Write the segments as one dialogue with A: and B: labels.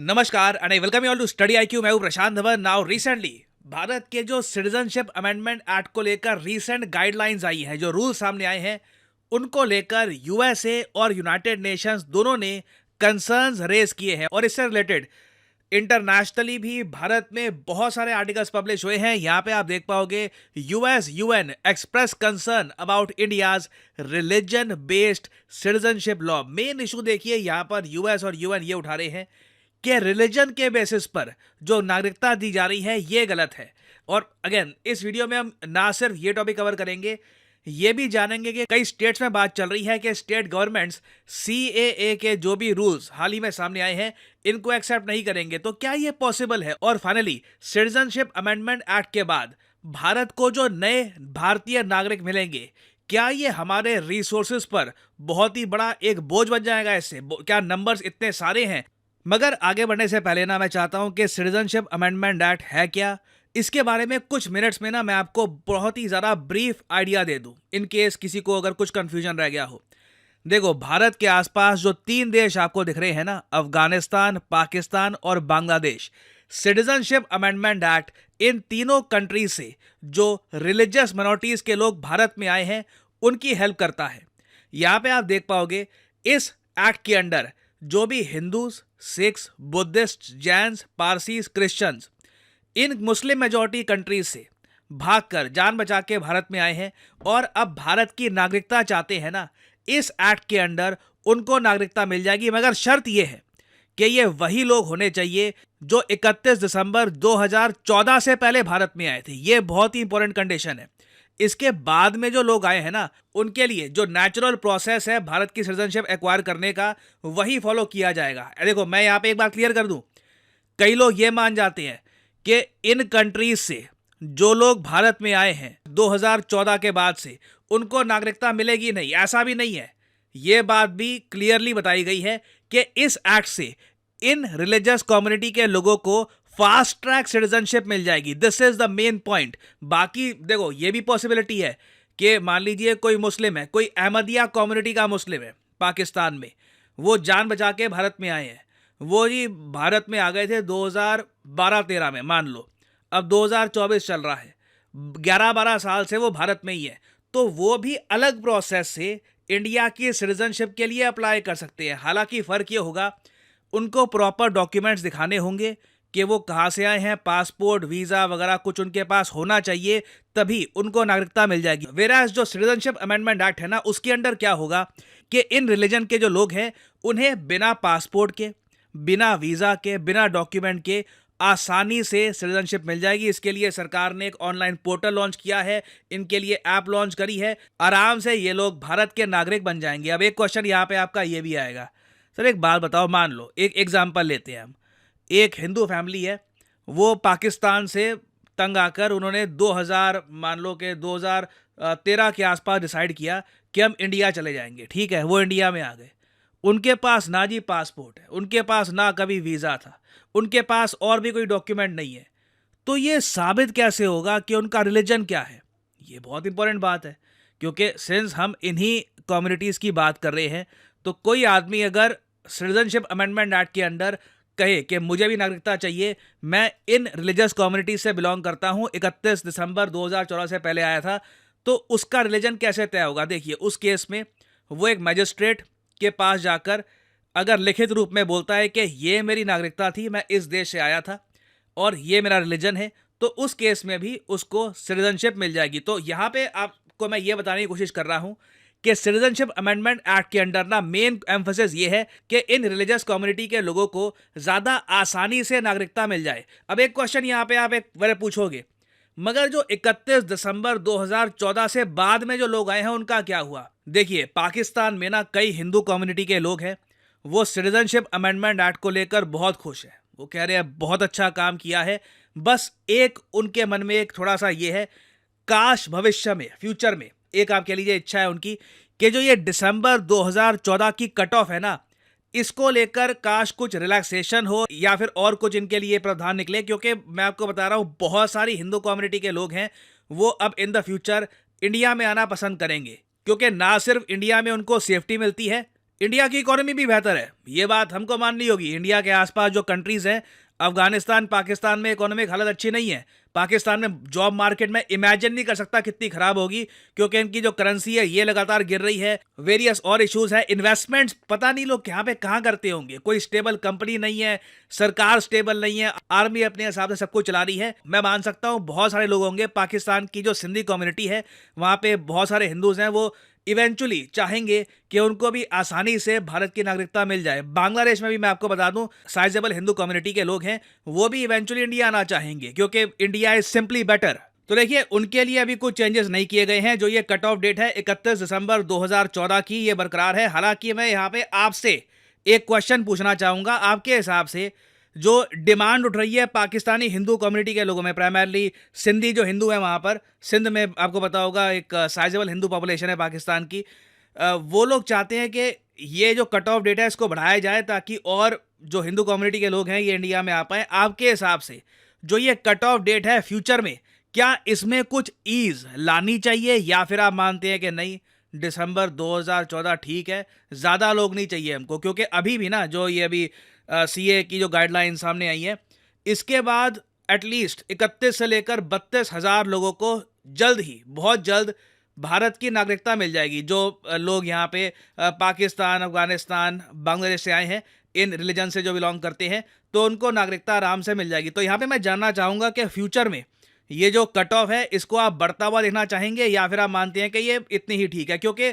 A: नमस्कार and I welcome you all to Study IQ. मैं हूं प्रशांत धवन। नाउ रिसेंटली भारत के जो सिटीजनशिप अमेंडमेंट एक्ट को लेकर रीसेंट गाइडलाइंस आई हैं, जो रूल सामने आए हैं, उनको लेकर यूएसए और यूनाइटेड नेशंस दोनों ने कंसर्न्स रेज किए हैं। और इससे रिलेटेड इंटरनेशनली भी भारत में बहुत सारे आर्टिकल्स पब्लिश हुए हैं। यहाँ पे आप देख पाओगे US UN express concern about India's religion based citizenship law. Main issue देखिए यहाँ पर यूएस और यूएन ये उठा रहे हैं कि रिलीजन के बेसिस पर जो नागरिकता दी जा रही है ये गलत है। और अगेन इस वीडियो में हम ना सिर्फ ये टॉपिक कवर करेंगे, ये भी जानेंगे कि कई स्टेट्स में बात चल रही है कि स्टेट गवर्नमेंट्स सीएए के जो भी रूल्स हाल ही में सामने आए हैं इनको एक्सेप्ट नहीं करेंगे, तो क्या ये पॉसिबल है। और फाइनली सिटीजनशिप अमेंडमेंट एक्ट के बाद भारत को जो नए भारतीय नागरिक मिलेंगे, क्या ये हमारे रिसोर्सेज पर बहुत ही बड़ा एक बोझ बन जाएगा। इससे क्या नंबर्स इतने सारे हैं। मगर आगे बढ़ने से पहले ना मैं चाहता हूं कि सिटीजनशिप अमेंडमेंट एक्ट है क्या, इसके बारे में कुछ मिनट्स में ना मैं आपको बहुत ही ज़्यादा ब्रीफ आइडिया दे दूं, इन केस किसी को अगर कुछ कंफ्यूजन रह गया हो। देखो, भारत के आसपास जो 3 देश आपको दिख रहे हैं ना, अफगानिस्तान, पाकिस्तान और Bangladesh, citizenship amendment act in तीनों कंट्रीज से जो रिलीजियस माइनॉरिटीज के लोग भारत में आए हैं उनकी हेल्प करता है। यहाँ पे आप देख पाओगे इस एक्ट के अंडर जो भी हिंदूज, सिख्स, बुद्धिस्ट, जैन्स, पारसीज, क्रिश्चियंस इन मुस्लिम मेजॉरिटी कंट्रीज से भागकर जान बचा के भारत में आए हैं और अब भारत की नागरिकता चाहते हैं ना, इस एक्ट के अंडर उनको नागरिकता मिल जाएगी। मगर शर्त यह है कि ये वही लोग होने चाहिए जो 31 दिसंबर 2014 से पहले भारत में आए थे। ये बहुत ही इंपॉर्टेंट कंडीशन है। इसके बाद में जो लोग आए हैं ना, उनके लिए जो नेचुरल प्रोसेस है भारत की सिटीजनशिप एक्वायर करने का, वही फॉलो किया जाएगा। देखो, मैं यहाँ पे एक बात क्लियर कर दूं, कई लोग ये मान जाते हैं कि इन कंट्रीज से जो लोग भारत में आए हैं 2014 के बाद से उनको नागरिकता मिलेगी नहीं। ऐसा भी नहीं है। ये बात भी क्लियरली बताई गई है कि इस एक्ट से इन रिलीजियस कम्युनिटी के लोगों को फास्ट ट्रैक सिटीजनशिप मिल जाएगी। This is the main point. बाकी देखो, ये भी पॉसिबिलिटी है कि मान लीजिए कोई मुस्लिम है, कोई अहमदिया कम्युनिटी का मुस्लिम है पाकिस्तान में, वो जान बचा के भारत में आए हैं। वो जी भारत में आ गए थे 2012-13 में, मान लो अब 2024 चल रहा है, 11-12 साल से वो भारत में ही है, तो वो भी अलग प्रोसेस से इंडिया की सिटीजनशिप के लिए अप्लाई कर सकते हैं। हालांकि फ़र्क ये होगा, उनको प्रॉपर डॉक्यूमेंट्स दिखाने होंगे कि वो कहाँ से आए हैं, पासपोर्ट, वीज़ा वगैरह कुछ उनके पास होना चाहिए, तभी उनको नागरिकता मिल जाएगी। वेराज जो सिटीजनशिप अमेंडमेंट एक्ट है ना, उसके अंडर क्या होगा कि इन रिलीजन के जो लोग हैं उन्हें बिना पासपोर्ट के, बिना वीज़ा के, बिना डॉक्यूमेंट के आसानी से सिटीजनशिप मिल जाएगी। इसके लिए सरकार ने एक ऑनलाइन पोर्टल लॉन्च किया है, इनके लिए ऐप लॉन्च करी है। आराम से ये लोग भारत के नागरिक बन जाएंगे। अब एक क्वेश्चन यहाँ पे आपका ये भी आएगा, सर एक बात बताओ, मान लो एक एग्जाम्पल लेते हैं हम, एक हिंदू फैमिली है, वो पाकिस्तान से तंग आकर उन्होंने 2000 मान लो कि 2013 के आसपास डिसाइड किया कि हम इंडिया चले जाएंगे। ठीक है, वो इंडिया में आ गए। उनके पास ना जी पासपोर्ट है, उनके पास ना कभी वीज़ा था, उनके पास और भी कोई डॉक्यूमेंट नहीं है। तो ये साबित कैसे होगा कि उनका रिलीजन क्या है। ये बहुत इंपॉर्टेंट बात है, क्योंकि सिंस हम इन्हीं कम्युनिटीज़ की बात कर रहे हैं, तो कोई आदमी अगर सिटीजनशिप अमेंडमेंट एक्ट के अंडर कहे कि मुझे भी नागरिकता चाहिए, मैं इन रिलीजियस कम्युनिटी से बिलोंग करता हूं, 31 दिसंबर 2014 से पहले आया था, तो उसका रिलीजन कैसे तय होगा। देखिए, उस केस में वो एक मैजिस्ट्रेट के पास जाकर अगर लिखित रूप में बोलता है कि ये मेरी नागरिकता थी, मैं इस देश से आया था और ये मेरा रिलीजन है, तो उस केस में भी उसको सिटीजनशिप मिल जाएगी। तो यहाँ पे आपको मैं ये बताने की कोशिश कर रहा हूँ कि सिटीजनशिप अमेंडमेंट एक्ट के अंडर ना मेन एम्फेसिस ये है कि इन रिलीजियस कम्युनिटी के लोगों को ज़्यादा आसानी से नागरिकता मिल जाए। अब एक क्वेश्चन यहाँ पे आप एक बार पूछोगे, मगर जो 31 दिसंबर 2014 से बाद में जो लोग आए हैं उनका क्या हुआ। देखिए, पाकिस्तान में ना कई हिंदू कम्युनिटी के लोग हैं, वो सिटीजनशिप अमेंडमेंट एक्ट को लेकर बहुत खुश हैं। वो कह रहे हैं बहुत अच्छा काम किया है। बस एक उनके मन में एक थोड़ा सा ये है, काश भविष्य में, फ्यूचर में, एक आप कह लीजिए इच्छा है उनकी कि जो ये दिसंबर 2014 की कट ऑफ है ना, इसको लेकर काश कुछ रिलैक्सेशन हो या फिर और कुछ इनके लिए प्रावधान निकले। क्योंकि मैं आपको बता रहा हूँ, बहुत सारी हिंदू कम्युनिटी के लोग हैं, वो अब इन द फ्यूचर इंडिया में आना पसंद करेंगे, क्योंकि ना सिर्फ इंडिया में उनको सेफ्टी मिलती है, इंडिया की इकोनॉमी भी बेहतर है, ये बात हमको माननी होगी। इंडिया के आसपास जो कंट्रीज हैं, अफगानिस्तान, पाकिस्तान में इकोनॉमिक हालत अच्छी नहीं है। पाकिस्तान में जॉब मार्केट में इमेजिन नहीं कर सकता कितनी खराब होगी, क्योंकि इनकी जो करेंसी है ये लगातार गिर रही है। वेरियस और इश्यूज है। इन्वेस्टमेंट्स पता नहीं लोग यहाँ पे कहाँ करते होंगे, कोई स्टेबल कंपनी नहीं है, सरकार स्टेबल नहीं है, आर्मी अपने हिसाब से सब कुछ चला रही है। मैं मान सकता हूँ बहुत सारे लोग होंगे, पाकिस्तान की जो सिंधी कम्युनिटी है वहाँ पे बहुत सारे हिंदूज हैं, वो इवेंचुअली चाहेंगे कि उनको भी आसानी से भारत की नागरिकता मिल जाए। बांग्लादेश में भी मैं आपको बता दूं साइजेबल हिंदू कम्युनिटी के लोग हैं, वो भी इवेंचुअली इंडिया आना चाहेंगे, क्योंकि इंडिया इज सिंपली बेटर। तो देखिए, उनके लिए अभी कुछ चेंजेस नहीं किए गए हैं। जो ये कट ऑफ डेट है 31 दिसंबर 2014 की, ये बरकरार है। हालांकि मैं यहाँ पे आपसे एक क्वेश्चन पूछना चाहूंगा, आपके हिसाब से जो डिमांड उठ रही है पाकिस्तानी हिंदू कम्युनिटी के लोगों में, प्राइमरली सिंधी जो हिंदू हैं वहाँ पर, सिंध में आपको पता होगा एक साइजेबल हिंदू पॉपुलेशन है पाकिस्तान की, वो लोग चाहते हैं कि ये जो कट ऑफ डेट है इसको बढ़ाया जाए ताकि और जो हिंदू कम्युनिटी के लोग हैं ये इंडिया में आ पाएँ। आपके हिसाब से जो ये कट ऑफ डेट है फ्यूचर में, क्या इसमें कुछ ईज लानी चाहिए, या फिर आप मानते हैं कि नहीं दिसंबर 2014 ठीक है, ज़्यादा लोग नहीं चाहिए हमको? क्योंकि अभी भी ना जो ये अभी सीए की जो गाइडलाइन सामने आई है, इसके बाद एटलीस्ट 31 से लेकर 32,000 लोगों को जल्द ही, बहुत जल्द भारत की नागरिकता मिल जाएगी। जो लोग यहाँ पे पाकिस्तान, अफगानिस्तान, बांग्लादेश से आए हैं, इन रिलीजन से जो बिलोंग करते हैं, तो उनको नागरिकता आराम से मिल जाएगी। तो यहाँ पे मैं जानना चाहूँगा कि फ्यूचर में ये जो कट ऑफ है इसको आप बढ़ता हुआ देखना चाहेंगे, या फिर आप मानते हैं कि ये इतनी ही ठीक है? क्योंकि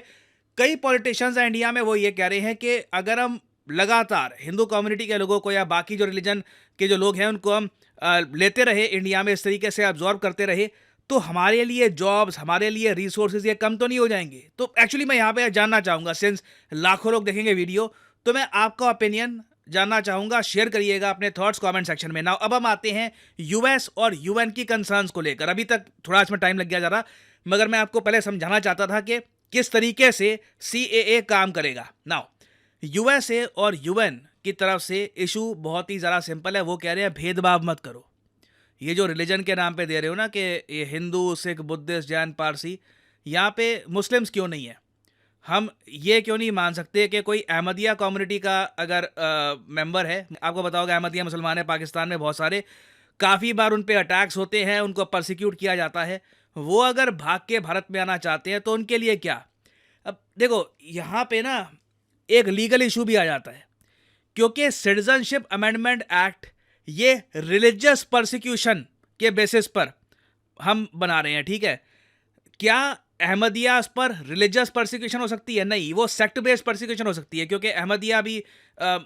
A: कई पॉलिटिशियंस हैं इंडिया में, वो ये कह रहे हैं कि अगर हम लगातार हिंदू कम्युनिटी के लोगों को या बाकी जो रिलीजन के जो लोग हैं उनको हम लेते रहे इंडिया में, इस तरीके से अब्जॉर्ब करते रहे, तो हमारे लिए जॉब्स, हमारे लिए रिसोर्सेज ये कम तो नहीं हो जाएंगे? तो एक्चुअली मैं यहाँ पे जानना चाहूँगा, सिंस लाखों लोग देखेंगे वीडियो, तो मैं आपका ओपिनियन जानना चाहूँगा। शेयर करिएगा अपने थॉट्स कमेंट सेक्शन में। नाउ अब हम आते हैं यूएस और यूएन की कंसर्न्स को लेकर। अभी तक थोड़ा इसमें टाइम लग गया ज़रा, मगर मैं आपको पहले समझाना चाहता था कि किस तरीके से सीएए काम करेगा। नाउ यूएसए और यूएन की तरफ से इशू बहुत ही ज़्यादा सिंपल है। वो कह रहे हैं भेदभाव मत करो। ये जो रिलीजन के नाम पे दे रहे हो ना कि ये हिंदू, सिख, बुद्धिस्ट, जैन, पारसी, यहाँ पे मुस्लिम्स क्यों नहीं है? हम ये क्यों नहीं मान सकते कि कोई अहमदिया कम्युनिटी का अगर मेंबर है, आपको बताओगे अहमदिया मुसलमान है पाकिस्तान में बहुत सारे, काफ़ी बार उन पे अटैक्स होते हैं, उनको परसिक्यूट किया जाता है, वो अगर भाग के भारत में आना चाहते हैं तो उनके लिए क्या? अब देखो, यहाँ पे ना एक लीगल इशू भी आ जाता है, क्योंकि सिटीजनशिप अमेंडमेंट एक्ट ये रिलीजियस परसिक्यूशन के बेसिस पर हम बना रहे हैं, ठीक है? क्या अहमदियास पर रिलीजियस परसिक्यूशन हो सकती है? नहीं, वो सेक्ट बेस्ड परसिक्यूशन हो सकती है, क्योंकि अहमदिया भी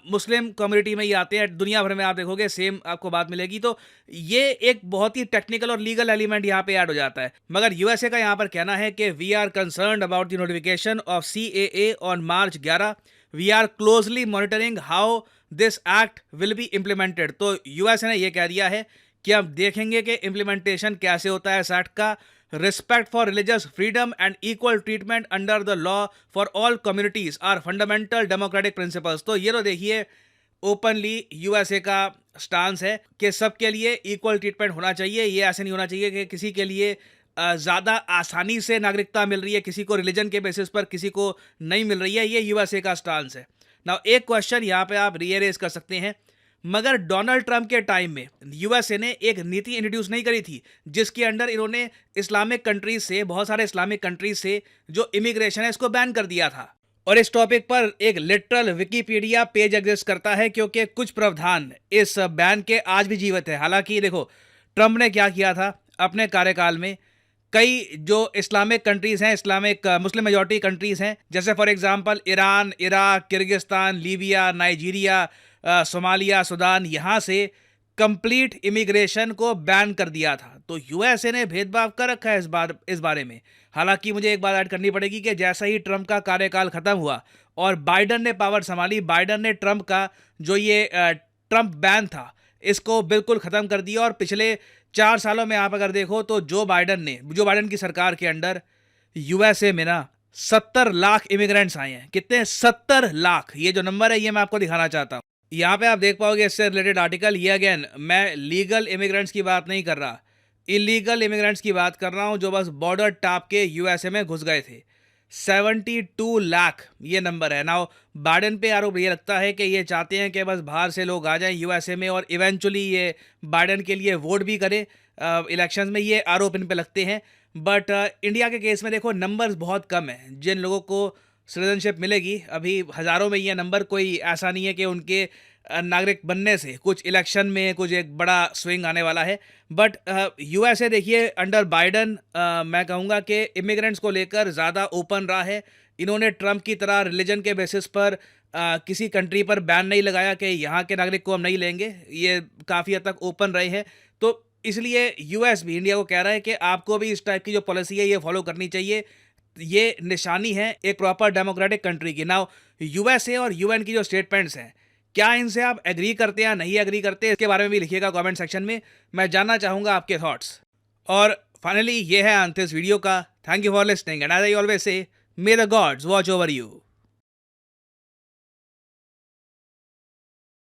A: मुस्लिम कम्युनिटी में ही आते हैं। दुनिया भर में आप देखोगे सेम आपको बात मिलेगी। तो ये एक बहुत ही टेक्निकल और लीगल एलिमेंट यहाँ पे ऐड हो जाता है। मगर यूएसए का यहाँ पर कहना है कि we are concerned about the notification of CAA on March 11। We are closely monitoring how this act will be implemented. तो यूएसए ने यह कह दिया है कि अब देखेंगे कि इम्प्लीमेंटेशन कैसे होता है इस एक्ट का। Respect for religious freedom and equal treatment under the law for all communities are fundamental democratic principles। तो ये तो देखिए ओपनली यूएसए का स्टांस है कि सबके लिए इक्वल ट्रीटमेंट होना चाहिए। ये ऐसे नहीं होना चाहिए कि किसी के लिए ज़्यादा आसानी से नागरिकता मिल रही है, किसी को रिलीजन के बेसिस पर किसी को नहीं मिल रही है। ये यूएसए का स्टांस है। नाउ एक क्वेश्चन यहाँ पे आप रीअरेज कर सकते हैं, मगर डोनाल्ड ट्रंप के टाइम में यूएसए ने एक नीति इंट्रोड्यूस नहीं करी थी जिसके अंडर इन्होंने इस्लामिक कंट्रीज से, बहुत सारे इस्लामिक कंट्रीज से जो इमिग्रेशन है इसको बैन कर दिया था। और इस टॉपिक पर एक लिटरल विकिपीडिया पेज एग्जिस्ट करता है, क्योंकि कुछ प्रावधान इस बैन के आज भी जीवित है। हालांकि देखो ट्रंप ने क्या किया था अपने कार्यकाल में, कई जो इस्लामिक कंट्रीज हैं, इस्लामिक मुस्लिम मेजॉरिटी कंट्रीज हैं, जैसे for example Iran, Iraq, Kyrgyzstan, Libya, Nigeria, Somalia, Sudan, यहाँ से कंप्लीट इमिग्रेशन को बैन कर दिया था। तो यूएसए ने भेदभाव कर रखा है इस बारे में। हालांकि मुझे एक बात ऐड करनी पड़ेगी कि जैसा ही ट्रंप का कार्यकाल खत्म हुआ और बाइडन ने पावर संभाली, बाइडन ने ट्रंप का जो ये ट्रंप बैन था इसको बिल्कुल ख़त्म कर दिया। और पिछले 4 सालों में आप अगर देखो तो जो बाइडन की सरकार के अंडर यूएसए में ना 70 लाख इमिग्रेंट्स आए हैं। कितने? 70 लाख। ये जो नंबर है ये मैं आपको दिखाना चाहता हूँ। यहाँ पे आप देख पाओगे इससे रिलेटेड आर्टिकल। ये अगेन मैं लीगल इमिग्रेंट्स की बात नहीं कर रहा, इलीगल इमिग्रेंट्स की बात कर रहा हूँ जो बस बॉर्डर टाप के यूएसए में घुस गए थे। 72 लाख ये नंबर है। नाउ बाइडेन पे आरोप ये लगता है कि ये चाहते हैं कि बस बाहर से लोग आ जाएं यूएसए में और इवेंचुअली ये बाइडेन के लिए वोट भी करें इलेक्शंस में। ये आरोप इन पे लगते हैं। बट इंडिया के केस में देखो नंबर्स बहुत कम है जिन लोगों को सिटीजनशिप मिलेगी। अभी हज़ारों में ये नंबर, कोई ऐसा नहीं है कि उनके नागरिक बनने से कुछ इलेक्शन में कुछ एक बड़ा स्विंग आने वाला है। बट यूएसए देखिए अंडर बाइडन मैं कहूँगा कि इमिग्रेंट्स को लेकर ज़्यादा ओपन रहा है। इन्होंने ट्रम्प की तरह रिलीजन के बेसिस पर किसी कंट्री पर बैन नहीं लगाया कि यहाँ के नागरिक को हम नहीं लेंगे। ये काफ़ी हद तक ओपन रहे हैं। तो इसलिए यूएस भी इंडिया को कह रहा है कि आपको भी इस टाइप की जो पॉलिसी है ये फॉलो करनी चाहिए। ये निशानी है एक प्रॉपर डेमोक्रेटिक कंट्री की। नाउ यूएसए और यूएन की जो स्टेटमेंट्स हैं, क्या इनसे आप एग्री करते हैं या नहीं एग्री करते, इसके बारे में भी लिखिएगा कमेंट सेक्शन में। मैं जानना चाहूँगा आपके थॉट्स। और फाइनली ये है अंत इस वीडियो का। Thank you for listening and as I always say, may the gods watch over you.